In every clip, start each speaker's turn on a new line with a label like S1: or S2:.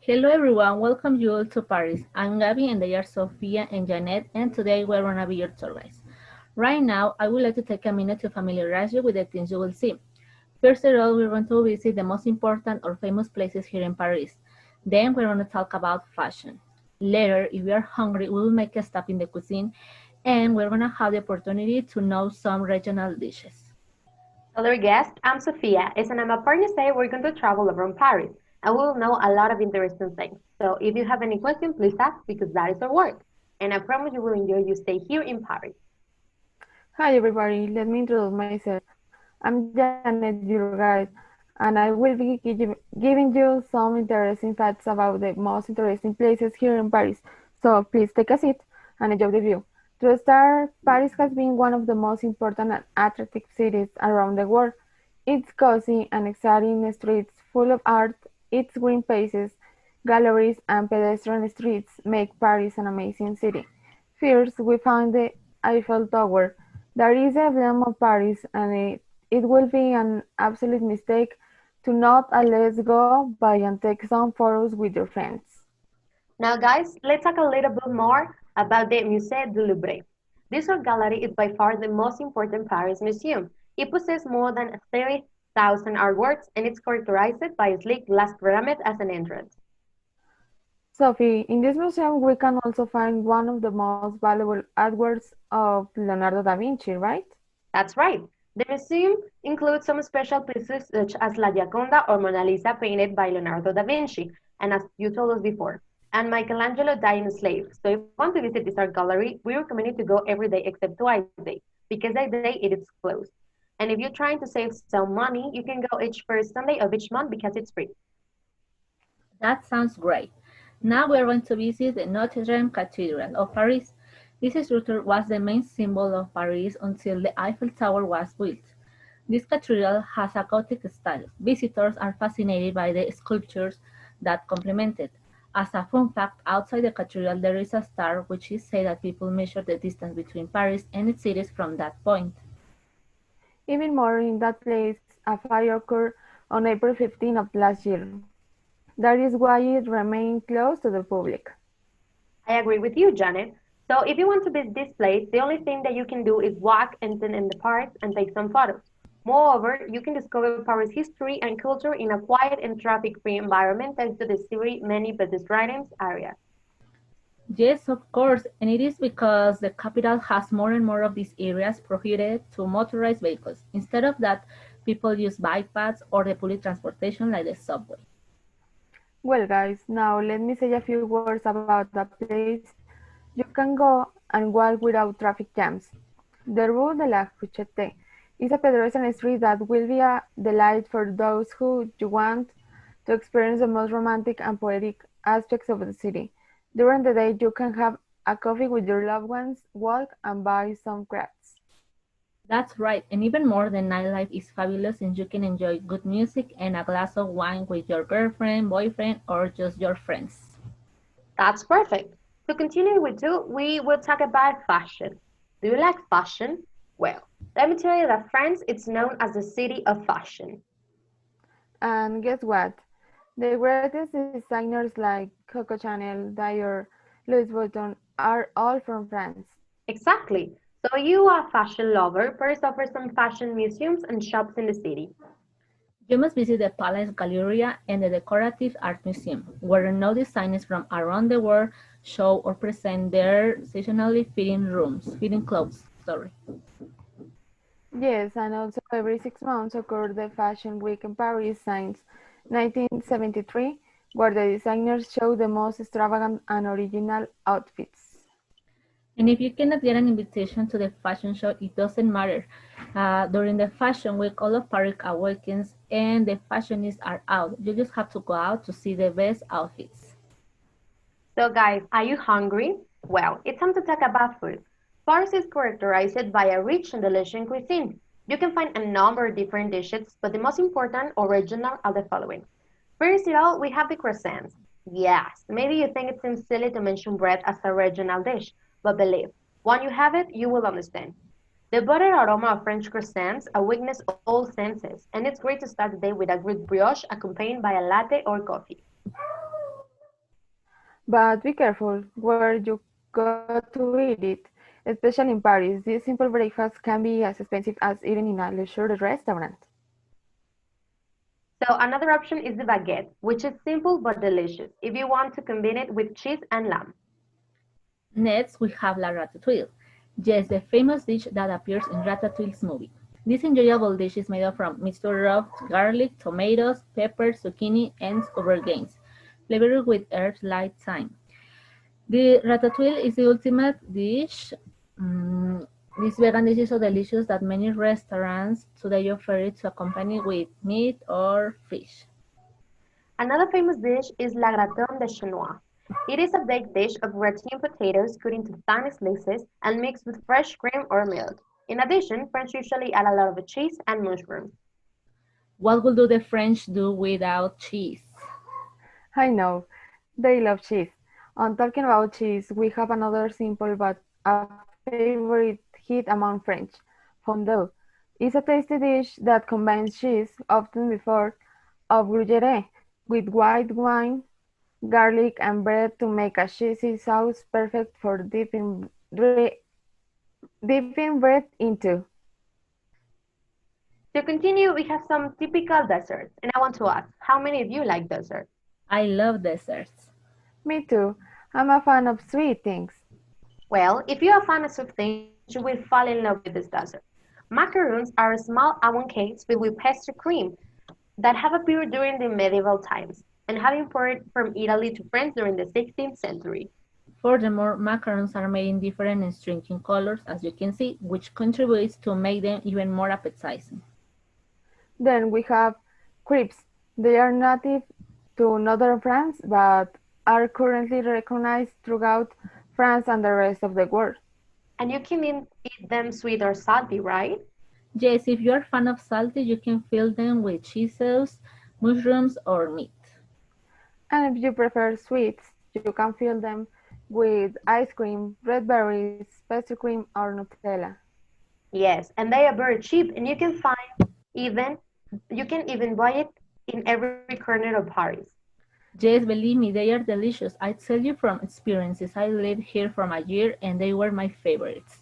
S1: Hello everyone, welcome you all to Paris. I'm Gabby and they are Sophia and Janet, and today we're gonna be your tour guides. Right now, I would like to take a minute to familiarize you with the things you will see. First of all, we're going to visit the most important or famous places here in Paris. Then we're going to talk about fashion. Later, if we are hungry, we will make a stop in the cuisine and we're going to have the opportunity to know some regional dishes.
S2: Other guest, I'm Sophia. As an my partner say, we're going to travel around Paris and we will know a lot of interesting things. So if you have any questions, please ask because that is our work. And I promise you will enjoy your stay here in Paris.
S3: Hi everybody, let me introduce myself. I'm Janet, your guide, and I will be giving you some interesting facts about the most interesting places here in Paris. So please take a seat and enjoy the view. To start, Paris has been one of the most important and attractive cities around the world. Its cozy and exciting streets full of art, its green spaces, galleries, and pedestrian streets make Paris an amazing city. First, we found the Eiffel Tower. That is the emblem of Paris, and it will be an absolute mistake to not at least go by and take some photos with your friends.
S2: Now guys, let's talk a little bit more about the Musée du Louvre. This art gallery is by far the most important Paris museum. It possesses more than 30,000 artworks and it's characterized by a sleek glass pyramid as an entrance.
S3: Sophie, in this museum we can also find one of the most valuable artworks of Leonardo da Vinci, right?
S2: That's right. The museum includes some special pieces such as La Gioconda or Mona Lisa painted by Leonardo da Vinci, and as you told us before, and Michelangelo Dying Slave. So if you want to visit this art gallery, we recommend you to go every day except twice a day, because that day it is closed. And if you're trying to save some money, you can go each first Sunday of each month because it's free.
S1: That sounds great. Now we're going to visit the Notre Dame Cathedral of Paris. This structure was the main symbol of Paris until the Eiffel Tower was built. This cathedral has a Gothic style. Visitors are fascinated by the sculptures that complement it. As a fun fact, outside the cathedral there is a star which is said that people measure the distance between Paris and its cities from that point.
S3: Even more, in that place, a fire occurred on April 15 of last year. That is why it remained closed to the public.
S2: I agree with you, Janet. So if you want to visit this place, the only thing that you can do is walk and sit in the parks and take some photos. Moreover, you can discover Paris' history and culture in a quiet and traffic-free environment thanks to the city's many pedestrian areas.
S1: Yes, of course, and it is because the capital has more and more of these areas prohibited to motorized vehicles. Instead of that, people use bike paths or the public transportation like the subway.
S3: Well, guys, now let me say a few words about the place you can go and walk without traffic jams. The Rue de la Huchette is a pedestrian street that will be a delight for those who you want to experience the most romantic and poetic aspects of the city. During the day, you can have a coffee with your loved ones, walk, and buy some crafts.
S1: That's right, and even more, the nightlife is fabulous and you can enjoy good music and a glass of wine with your girlfriend, boyfriend, or just your friends.
S2: That's perfect. To continue with you, we will talk about fashion. Do you like fashion? Well, let me tell you that France is known as the city of fashion.
S3: And guess what? The greatest designers like Coco Chanel, Dior, Louis Vuitton are all from France.
S2: Exactly. So you are a fashion lover. Paris offers some fashion museums and shops in the city.
S1: You must visit the Palace Galleria and the Decorative Art Museum, where no designers from around the world show or present their seasonally fitting clothes. Sorry.
S3: Yes, and also every 6 months occurred the Fashion Week in Paris since 1973, where the designers show the most extravagant and original outfits.
S1: And if you cannot get an invitation to the fashion show, it doesn't matter. During the fashion week, all of Paris awakens and the fashionists are out. You just have to go out to see the best outfits.
S2: So guys, are you hungry? Well, it's time to talk about food. Paris is characterized by a rich and delicious cuisine. You can find a number of different dishes, but the most important or original are the following. First of all, we have the croissants. Yes, maybe you think it seems silly to mention bread as a regional dish, but believe, when you have it, you will understand. The buttered aroma of French croissants awakens all senses, and it's great to start the day with a good brioche accompanied by a latte or coffee.
S3: But be careful where you go to eat it, especially in Paris. This simple breakfast can be as expensive as eating in a luxury restaurant.
S2: So another option is the baguette, which is simple but delicious if you want to combine it with cheese and lamb.
S1: Next, we have la ratatouille. Yes, the famous dish that appears in Ratatouille's movie. This enjoyable dish is made from mixture of garlic, tomatoes, pepper, zucchini, and aubergines, flavored with herbs like thyme. The ratatouille is the ultimate dish. This vegan dish is so delicious that many restaurants today offer it to accompany with meat or fish.
S2: Another famous dish is la gratin de chinois. It is a baked dish of gratin potatoes cut into thin slices and mixed with fresh cream or milk. In addition, French usually add a lot of cheese and mushrooms.
S1: What would do the French do without cheese?
S3: I know, they love cheese. On talking about cheese, we have another simple but a favorite hit among French, fondue. It's a tasty dish that combines cheese, often before of gruyere, with white wine, garlic, and bread to make a cheesy sauce perfect for dipping bread into.
S2: To continue, we have some typical desserts, and I want to ask, how many of you like dessert?
S1: I love desserts.
S3: Me too. I'm a fan of sweet things.
S2: Well, if you are a fan of things, you will fall in love with this dessert. Macaroons are small almond cakes filled with pastry cream that have appeared during the medieval times and have imported from Italy to France during the 16th century.
S1: Furthermore, macarons are made in different and striking colors, as you can see, which contributes to make them even more appetizing.
S3: Then we have crepes. They are native to northern France but are currently recognized throughout France and the rest of the world.
S2: And you can eat them sweet or salty, right?
S1: Yes, if you are a fan of salty, you can fill them with cheese sauce, mushrooms, or meat.
S3: And if you prefer sweets, you can fill them with ice cream, red berries, pastry cream, or Nutella.
S2: Yes, and they are very cheap, and even you can even buy it in every corner of Paris.
S1: Yes, believe me, they are delicious. I tell you from experiences. I lived here for a year and they were my favorites.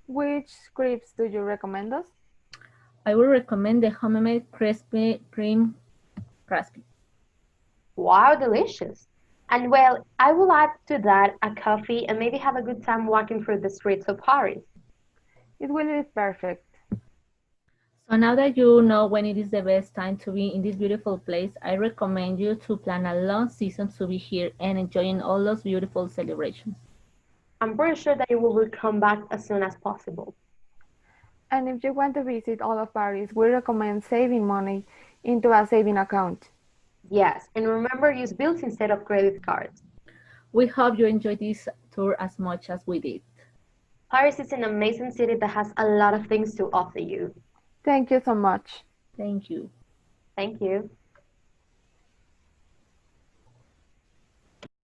S3: Which crepes do you recommend us?
S1: I would recommend the homemade crispy cream crispy.
S2: Wow, delicious! And well, I will add to that a coffee and maybe have a good time walking through the streets of Paris.
S3: It will be perfect.
S1: So now that you know when it is the best time to be in this beautiful place, I recommend you to plan a long season to be here and enjoying all those beautiful celebrations.
S2: I'm pretty sure that you will come back as soon as possible.
S3: And if you want to visit all of Paris, we recommend saving money into a saving account.
S2: Yes, and remember use bills instead of credit cards.
S1: We hope you enjoyed this tour as much as we did.
S2: Paris is an amazing city that has a lot of things to offer you.
S3: Thank you so much.
S1: Thank you.
S2: Thank you.